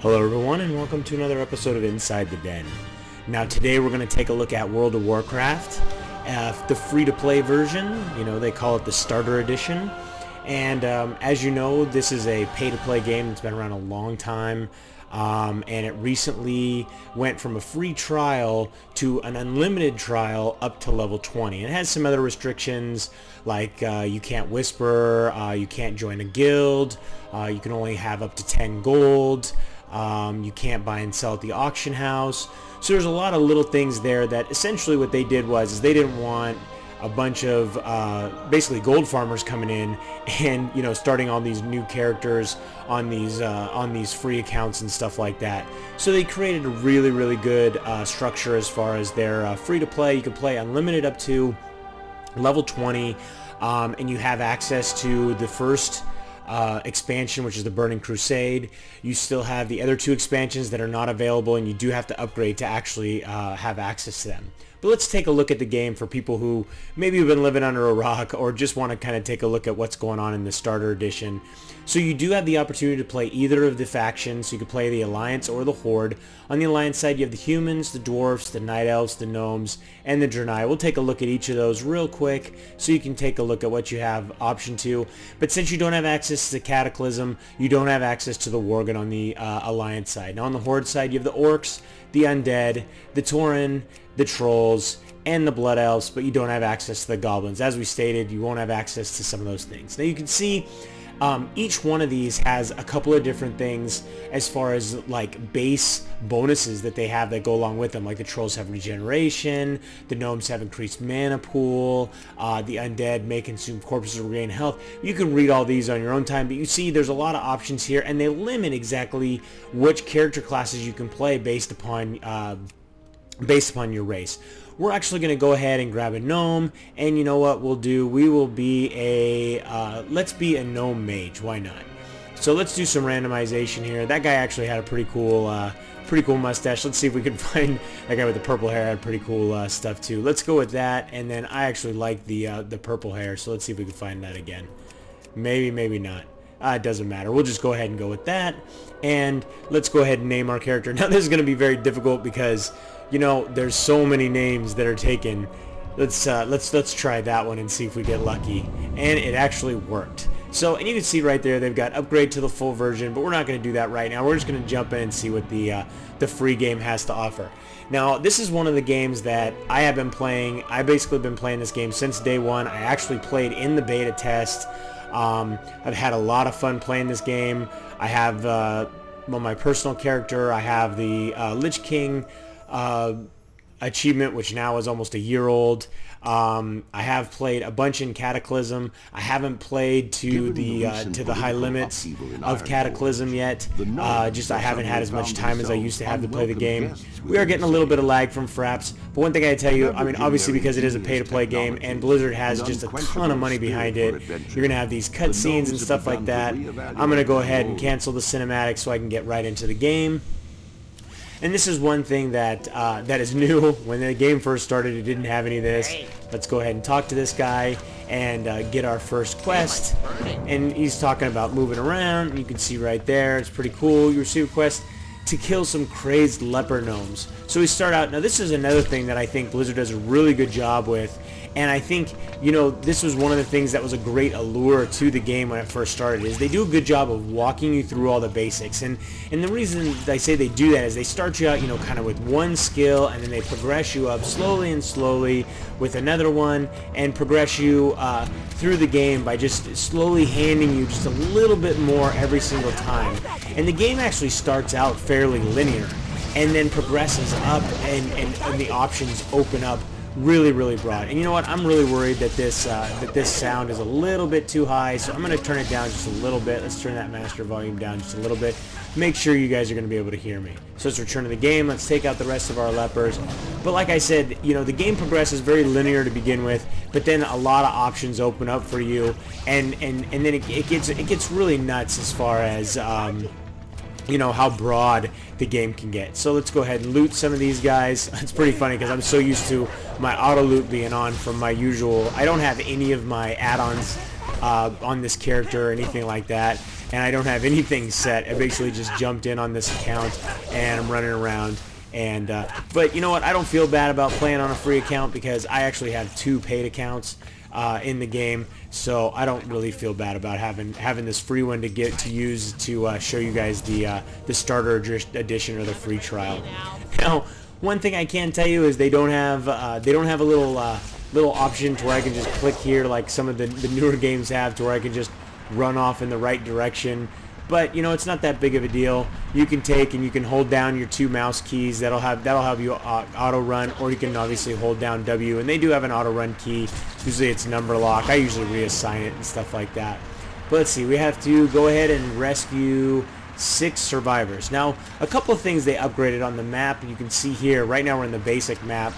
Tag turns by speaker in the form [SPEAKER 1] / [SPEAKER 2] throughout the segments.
[SPEAKER 1] Hello everyone and welcome to another episode of Inside the Den. Now today we're going to take a look at World of Warcraft, the free-to-play version. They call it the Starter Edition. And as you know, this is a pay-to-play game that's been around a long time. And it recently went from a free trial to an unlimited trial up to level 20. It has some other restrictions like you can't whisper, you can't join a guild, you can only have up to 10 gold. You can't buy and sell at the auction house. So there's a lot of little things there that essentially what they did was they didn't want a bunch of basically gold farmers coming in and starting all these new characters on these free accounts and stuff like that. So they created a really good structure as far as their free to play. You can play unlimited up to level 20, and you have access to the first expansion, which is the Burning Crusade. You still have the other two expansions that are not available, and you do have to upgrade to actually have access to them. But let's take a look at the game for people who maybe have been living under a rock or just want to kind of take a look at what's going on in the Starter Edition. So you do have the opportunity to play either of the factions. You can play the Alliance or the Horde. On the Alliance side, you have the humans, the dwarfs, the night elves, the gnomes, and the Draenei. We'll take a look at each of those real quick so you can take a look at what you have option to. But since you don't have access to the Cataclysm, you don't have access to the Worgen on the Alliance side. Now on the Horde side, you have the orcs, the undead, the Tauren, the trolls, and the blood elves, but you don't have access to the goblins. As we stated, you won't have access to some of those things. Now you can see each one of these has a couple of different things as far as like base bonuses that they have that go along with them. Like the trolls have regeneration, the gnomes have increased mana pool, the undead may consume corpses or regain health. You can read all these on your own time, but you see there's a lot of options here, and they limit exactly which character classes you can play based upon your race. We're actually going to go ahead and grab a gnome, and you know what we'll do? We will be let's be a gnome mage. Why not? So let's do some randomization here. That guy actually had a pretty cool mustache. Let's see if we can find that guy with the purple hair. Had pretty cool stuff too. Let's go with that, and then I actually like the purple hair. So let's see if we can find that again. Maybe not. It doesn't matter. We'll just go ahead and go with that, and let's go ahead and name our character. Now this is going to be very difficult because there's so many names that are taken. Let's try that one and see if we get lucky. And it actually worked. So, and you can see right there they've got upgrade to the full version, but we're not going to do that right now. We're just going to jump in and see what the free game has to offer. Now, this is one of the games that I have been playing. I've basically been playing this game since day one. I actually played in the beta test. I've had a lot of fun playing this game. I have my personal character. I have the Lich King achievement, which now is almost a year old. I have played a bunch in Cataclysm. I haven't played to the high limits of Cataclysm yet. I haven't had as much time as I used to have to play the game. We are getting a little bit of lag from Fraps, but one thing I tell you, I mean, obviously because it is a pay-to-play game and Blizzard has just a ton of money behind it, you're gonna have these cutscenes and stuff like that. I'm gonna go ahead and cancel the cinematics so I can get right into the game. And this is one thing that that is new. When the game first started, it didn't have any of this. Let's go ahead and talk to this guy and get our first quest. And he's talking about moving around. You can see right there, it's pretty cool. You receive a quest to kill some crazed leper gnomes. So we start out. Now this is another thing that I think Blizzard does a really good job with. And I think, this was one of the things that was a great allure to the game when it first started, is they do a good job of walking you through all the basics. And the reason I say they do that is they start you out, kind of with one skill, and then they progress you up slowly and slowly with another one, and progress you through the game by just slowly handing you just a little bit more every single time. And the game actually starts out fairly linear, and then progresses up, and the options open up really broad. And you know what? I'm really worried that this sound is a little bit too high, so I'm going to turn it down just a little bit. Let's turn that master volume down just a little bit. Make sure you guys are going to be able to hear me. So let's return to the game. Let's take out the rest of our lepers. But like I said, the game progresses very linear to begin with, but then a lot of options open up for you, and then it gets really nuts as far as how broad the game can get. So let's go ahead and loot some of these guys. It's pretty funny because I'm so used to my auto loot being on from my usual. I don't have any of my add-ons on this character or anything like that. and I don't have anything set. I basically just jumped in on this account and I'm running around. And but you know what? I don't feel bad about playing on a free account because I actually have 2 paid accounts in the game, so I don't really feel bad about having this free one to use to show you guys the starter edition or the free trial. Now, one thing I can tell you is they don't have a little option to where I can just click here like some of the newer games have, to where I can just run off in the right direction. But you know, it's not that big of a deal. You can take and you can hold down your 2 mouse keys. That'll have you auto run, or you can obviously hold down W, and they do have an auto run key. Usually it's number lock. I usually reassign it and stuff like that. But let's see, we have to go ahead and rescue 6 survivors. Now, a couple of things they upgraded on the map. You can see here, right now we're in the basic map.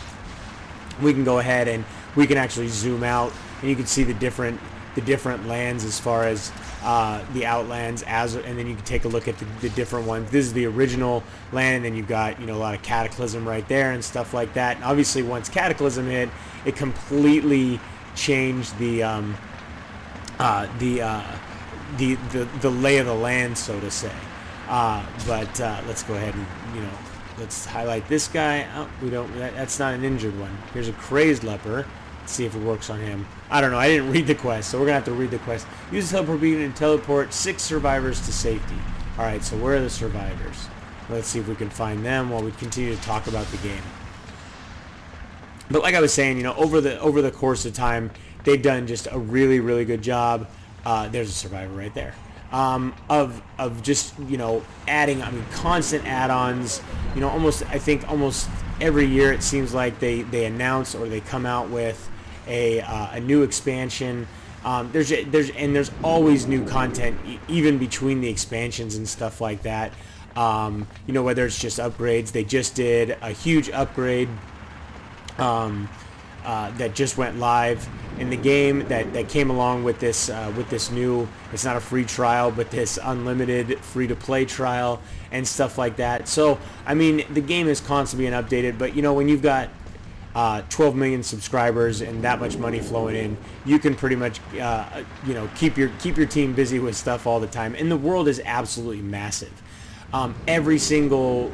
[SPEAKER 1] We can go ahead and we can actually zoom out, and you can see the different lands as far as the Outlands, and then you can take a look at the different ones. This is the original land, and then you've got, you know, a lot of Cataclysm right there and stuff like that. And obviously, once Cataclysm hit, it completely changed the lay of the land, so to say. But let's go ahead and, you know, let's highlight this guy. Oh, we don't. That's not an injured one. Here's a crazed leper. Let's see if it works on him. I don't know. I didn't read the quest, so we're gonna have to read the quest. Use the teleport beacon and teleport 6 survivors to safety. All right. So where are the survivors? Let's see if we can find them while we continue to talk about the game. But like I was saying, you know, over the course of time, they've done just a really good job. There's a survivor right there. Of just, you know, adding, I mean, constant add-ons. You know, I think almost every year it seems like they announce or they come out with a new expansion. There's always new content even between the expansions and stuff like that. You know, whether it's just upgrades. They just did a huge upgrade that just went live in the game that came along with this new, it's not a free trial, but this unlimited free-to-play trial and stuff like that. So I mean, the game is constantly being updated, but you know, when you've got 12 million subscribers and that much money flowing in, you can pretty much you know, keep your team busy with stuff all the time. And the world is absolutely massive. Every single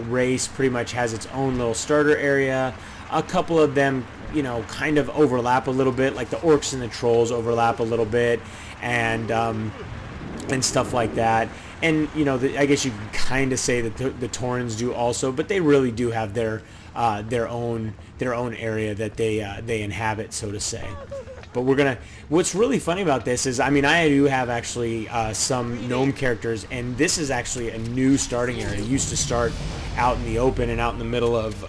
[SPEAKER 1] race pretty much has its own little starter area. A couple of them, you know, kind of overlap a little bit, like the orcs and the trolls overlap a little bit, and stuff like that. And you know, I guess you can kind of say that the Taurens do also, but they really do have their own area that they inhabit, so to say. But what's really funny about this is, I mean, I do have actually some gnome characters, and this is actually a new starting area. It used to start out in the open and out in the middle of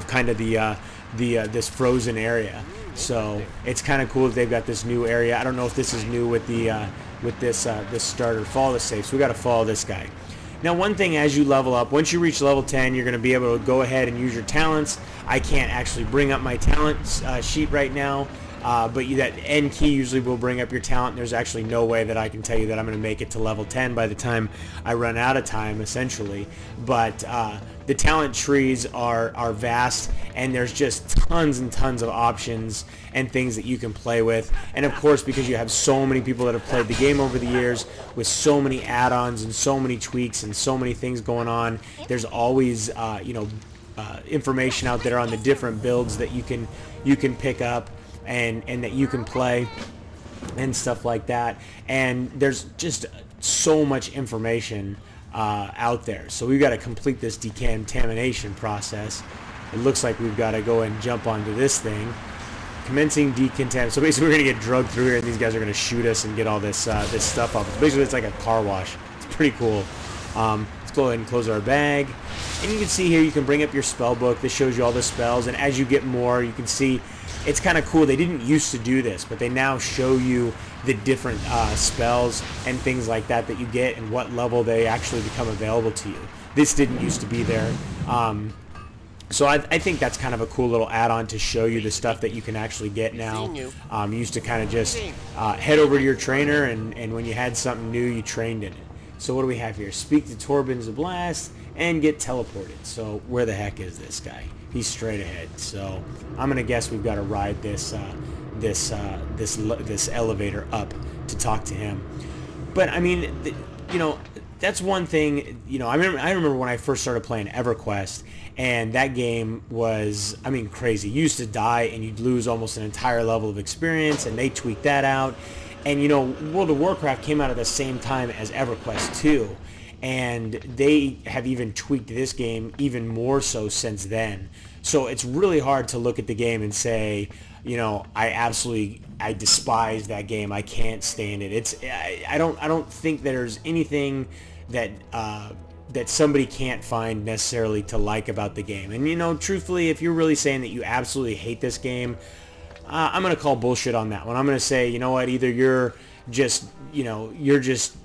[SPEAKER 1] kind of this frozen area. So it's kind of cool that they've got this new area. I don't know if this is new with this starter. Follow the safe. So we got to follow this guy. Now, one thing, as you level up, once you reach level 10, you're going to be able to go ahead and use your talents. I can't actually bring up my talents sheet right now, but that N key usually will bring up your talent. There's actually no way that I can tell you that I'm going to make it to level 10 by the time I run out of time, essentially. But the talent trees are vast, and there's just tons and tons of options and things that you can play with. And of course, because you have so many people that have played the game over the years with so many add-ons and so many tweaks and so many things going on, there's always you know, information out there on the different builds that you can pick up and that you can play and stuff like that. And there's just so much information out there. So we've got to complete this decontamination process. It looks like we've got to go and jump onto this thing. Commencing decontamination. So basically we're going to get drugged through here, and these guys are going to shoot us and get all this this stuff off. Basically it's like a car wash. It's pretty cool. Let's go ahead and close our bag. And you can see here you can bring up your spell book. This shows you all the spells, and as you get more, you can see it's kind of cool. They didn't used to do this, but they now show you the different spells and things like that you get and what level they actually become available to you. This didn't used to be there. So I think that's kind of a cool little add-on to show you the stuff that you can actually get now. You used to kind of just head over to your trainer, and when you had something new, you trained in it. So what do we have here? Speak to Torbin Zablast and get teleported. So where the heck is this guy? He's straight ahead. So I'm gonna guess we've got to ride this this elevator up to talk to him. But I mean, you know, that's one thing. You know, I remember when I first started playing EverQuest, and that game was, I mean, crazy. You used to die and you'd lose almost an entire level of experience, and they tweaked that out. And you know, World of Warcraft came out at the same time as EverQuest 2, and they have even tweaked this game even more so since then. So it's really hard to look at the game and say, you know, I despise that game. I can't stand it. I don't think there's anything that that somebody can't find necessarily to like about the game. And you know, truthfully, if you're really saying that you absolutely hate this game, I'm gonna call bullshit on that one. I'm gonna say, you know what, either you're just, you know, you're just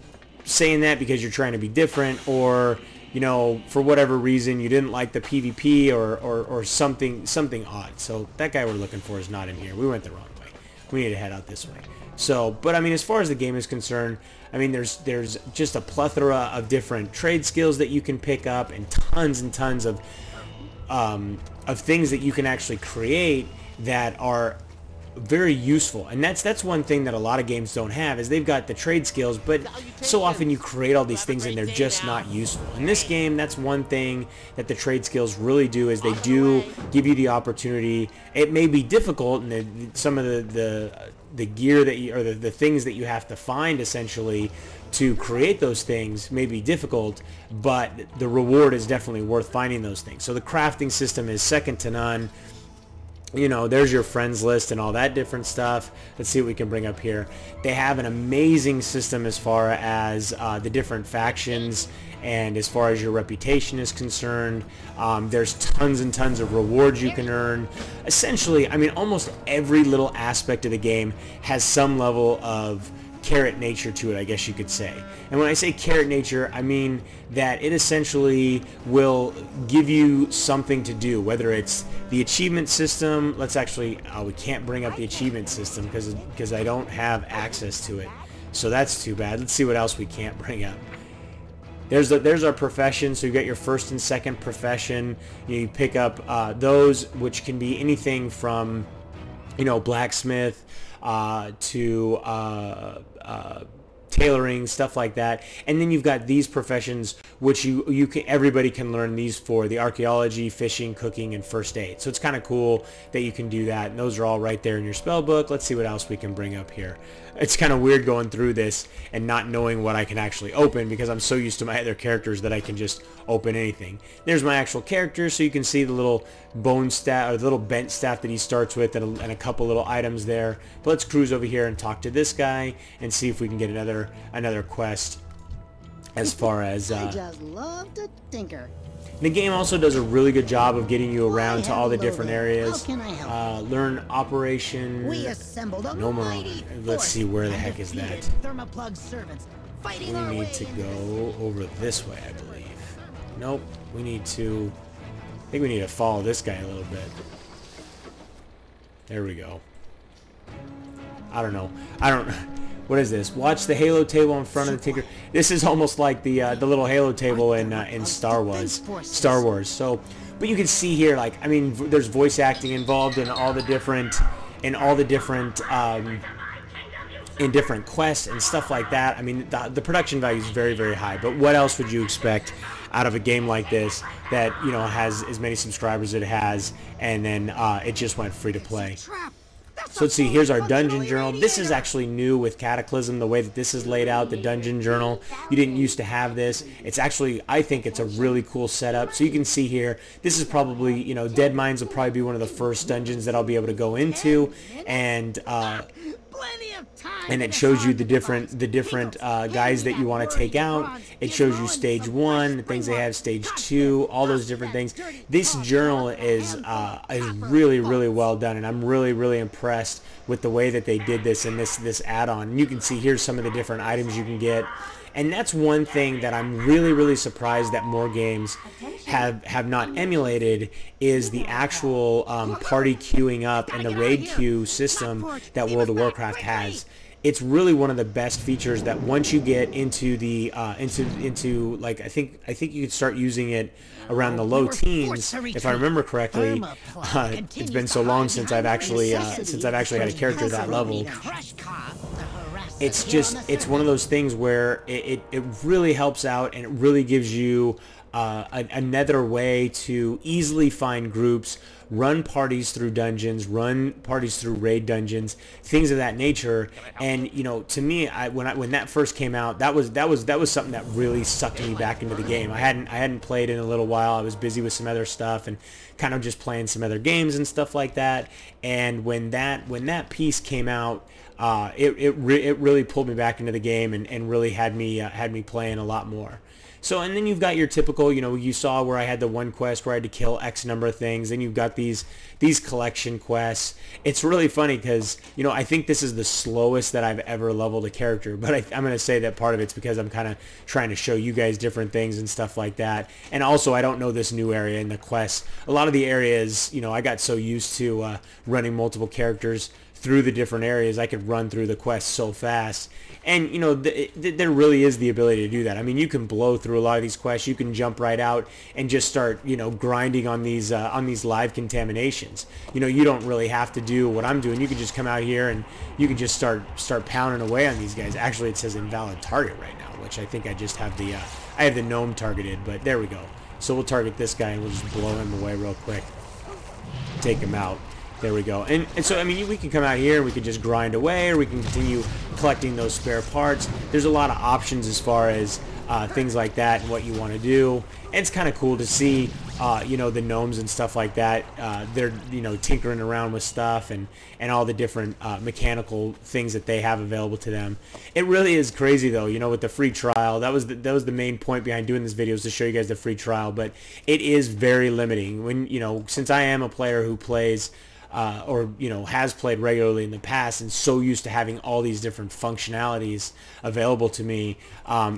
[SPEAKER 1] saying that because you're trying to be different, or you know, for whatever reason you didn't like the PvP or something odd. So that guy we're looking for is not in here. We went the wrong way. We need to head out this way. So, but I mean, as far as the game is concerned, I mean, there's just a plethora of different trade skills that you can pick up, and tons of things that you can actually create that are very useful. And that's one thing that a lot of games don't have, is they've got the trade skills, but so often you create all these things and they're just not useful. In this game, that's one thing that the trade skills really do, is they do give you the opportunity. It may be difficult, and some of the gear that you, or the things that you have to find essentially to create those things may be difficult, but the reward is definitely worth finding those things. So the crafting system is second to none. You know, there's your friends list and all that different stuff. Let's see what we can bring up here. They have an amazing system as far as the different factions, and as far as your reputation is concerned. There's tons and tons of rewards you can earn. Essentially, I mean, almost every little aspect of the game has some level of carrot nature to it, I guess you could say. And when I say carrot nature, I mean that it essentially will give you something to do, whether it's the achievement system. Let's actually, we can't bring up the achievement system because I don't have access to it. So that's too bad. Let's see what else we can't bring up. There's our profession. So you got your first and second profession. You pick up those, which can be anything from, you know, blacksmith to tailoring, stuff like that. And then you've got these professions, which everybody can learn these for: the archaeology, fishing, cooking, and first aid. So it's kind of cool that you can do that, and those are all right there in your spell book. Let's see what else we can bring up here. It's kind of weird going through this and not knowing what I can actually open, because I'm so used to my other characters that I can just open anything. There's my actual character, so you can see the little bone staff, or the little bent staff that he starts with, and a couple little items there. But let's cruise over here and talk to this guy and see if we can get another quest as far as
[SPEAKER 2] I just love to tinker.
[SPEAKER 1] The game also does a really good job of getting you around to all the different areas.
[SPEAKER 2] How can I help?
[SPEAKER 1] Learn Operation
[SPEAKER 2] We assembled a
[SPEAKER 1] No
[SPEAKER 2] mighty
[SPEAKER 1] Let's see, where the
[SPEAKER 2] force
[SPEAKER 1] heck is
[SPEAKER 2] and
[SPEAKER 1] that?
[SPEAKER 2] defeated Thermoplug's servants,
[SPEAKER 1] We
[SPEAKER 2] fighting our way
[SPEAKER 1] need to
[SPEAKER 2] into
[SPEAKER 1] go over this way, I believe. Nope. We need to... I think we need to follow this guy a little bit. There we go. I don't know. What is this? Watch the Halo table in front of the Tinker. This is almost like the little Halo table in Star Wars. So, but you can see here, like, I mean, there's voice acting involved in all the different in different quests and stuff like that. I mean, the production value is very, very high. But what else would you expect out of a game like this that, you know, has as many subscribers as it has, and then it just went free to play? So let's see, here's our dungeon journal. This is actually new with Cataclysm, the way that this is laid out, the dungeon journal. You didn't used to have this. It's actually, I think it's a really cool setup. So you can see here, this is probably, you know, Dead Mines will probably be one of the first dungeons that I'll be able to go into, and it shows you the different guys that you want to take out. It shows you stage 1, the things they have, stage 2, all those different things. This journal is really, really well done, and I'm really, really impressed with the way that they did this in this add-on. And you can see here's some of the different items you can get. And that's one thing that I'm really, really surprised that more games have not emulated, is the actual party queuing up and the raid queue system that World of Warcraft has. It's really one of the best features that once you get into the into like I think you could start using it around the low teens, if I remember correctly. It's been so long since I've actually had a character that level. it's one of those things where it really helps out, and it really gives you another way to easily find groups, run parties through dungeons, run parties through raid dungeons, things of that nature. And you know, to me, when that first came out, that was something that really sucked me back into the game. I hadn't played in a little while. I was busy with some other stuff and kind of just playing some other games and stuff like that. And when that piece came out, it really pulled me back into the game and really had me playing a lot more. So, and then you've got your typical, you know, you saw where I had the one quest where I had to kill X number of things. Then you've got these collection quests. It's really funny because, you know, I think this is the slowest that I've ever leveled a character. But I'm going to say that part of it's because I'm kind of trying to show you guys different things and stuff like that. And also, I don't know this new area in the quests. A lot of the areas, you know, I got so used to running multiple characters through the different areas, I could run through the quest so fast. And you know, there really is the ability to do that. I mean, you can blow through a lot of these quests. You can jump right out and just start, you know, grinding on these live contaminations. You know, you don't really have to do what I'm doing. You can just come out here and you can just start pounding away on these guys. Actually, it says invalid target right now, which I think I just have I have the gnome targeted, but there we go. So we'll target this guy and we'll just blow him away real quick. Take him out. There we go. And so, I mean, we can come out here and we can just grind away, or we can continue collecting those spare parts. There's a lot of options as far as things like that and what you want to do. And it's kind of cool to see, you know, the gnomes and stuff like that. They're, you know, tinkering around with stuff and all the different mechanical things that they have available to them. It really is crazy, though, you know, with the free trial. That was the main point behind doing this video, is to show you guys the free trial. But it is very limiting. When, you know, since I am a player who plays or, you know, has played regularly in the past and so used to having all these different functionalities available to me,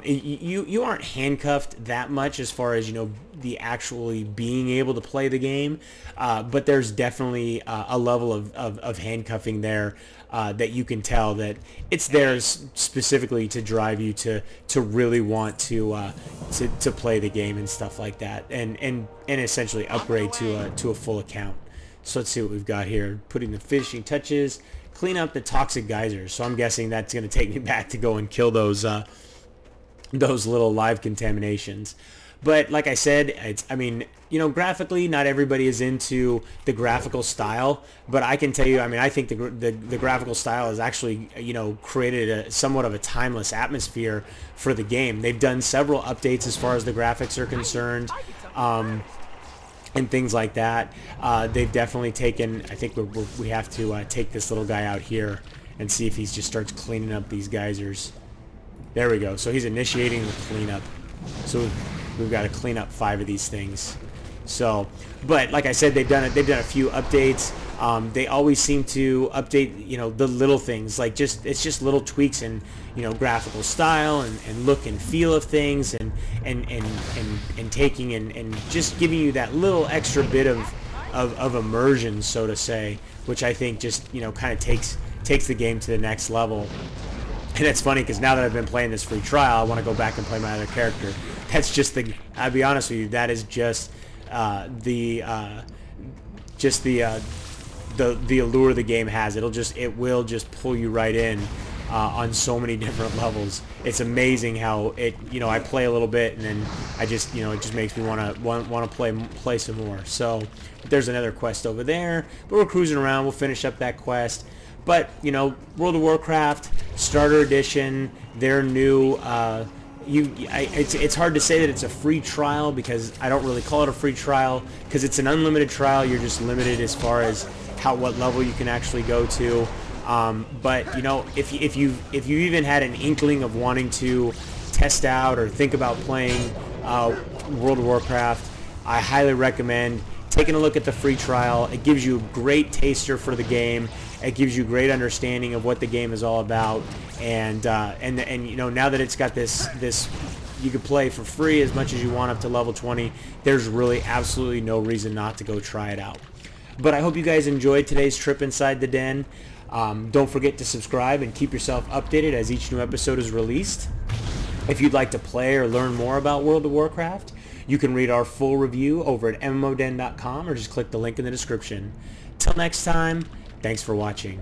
[SPEAKER 1] you aren't handcuffed that much as far as, you know, the actually being able to play the game, but there's definitely a level of handcuffing there that you can tell that it's there specifically to drive you to really want to play the game and stuff like that, and essentially upgrade to a full account. So let's see what we've got here. Putting the finishing touches, clean up the toxic geysers. So I'm guessing that's going to take me back to go and kill those little live contaminations. But like I said, I mean, you know, graphically, not everybody is into the graphical style. But I can tell you, I mean, I think the graphical style has actually, you know, created somewhat of a timeless atmosphere for the game. They've done several updates as far as the graphics are concerned. And things like that. They've definitely taken, I think we have to take this little guy out here and see if he just starts cleaning up these geysers. There we go. So he's initiating the cleanup. So we've got to clean up 5 of these things. So, but like I said, they've done a few updates. They always seem to update, you know, the little things, like it's just little tweaks in, you know, graphical style and look and feel of things, and taking and just giving you that little extra bit of immersion, so to say, which I think just, you know, kind of takes the game to the next level. And it's funny because now that I've been playing this free trial, I want to go back and play my other character. That's just I'll be honest with you, that is just the allure the game has. It will just pull you right in on so many different levels. It's amazing how you know, I play a little bit and then I just, you know, it just makes me want to play some more. So there's another quest over there, but we're cruising around. We'll finish up that quest. But you know, World of Warcraft Starter Edition, they're new. It's hard to say that it's a free trial, because I don't really call it a free trial, because it's an unlimited trial. You're just limited as far as what level you can actually go to. But you know, if you even had an inkling of wanting to test out or think about playing World of Warcraft, I highly recommend taking a look at the free trial. It gives you a great taster for the game. It gives you a great understanding of what the game is all about, and you know, now that it's got this you can play for free as much as you want up to level 20. There's really absolutely no reason not to go try it out. But I hope you guys enjoyed today's trip inside the den. Don't forget to subscribe and keep yourself updated as each new episode is released. If you'd like to play or learn more about World of Warcraft, you can read our full review over at MMOden.com or just click the link in the description. Till next time, thanks for watching.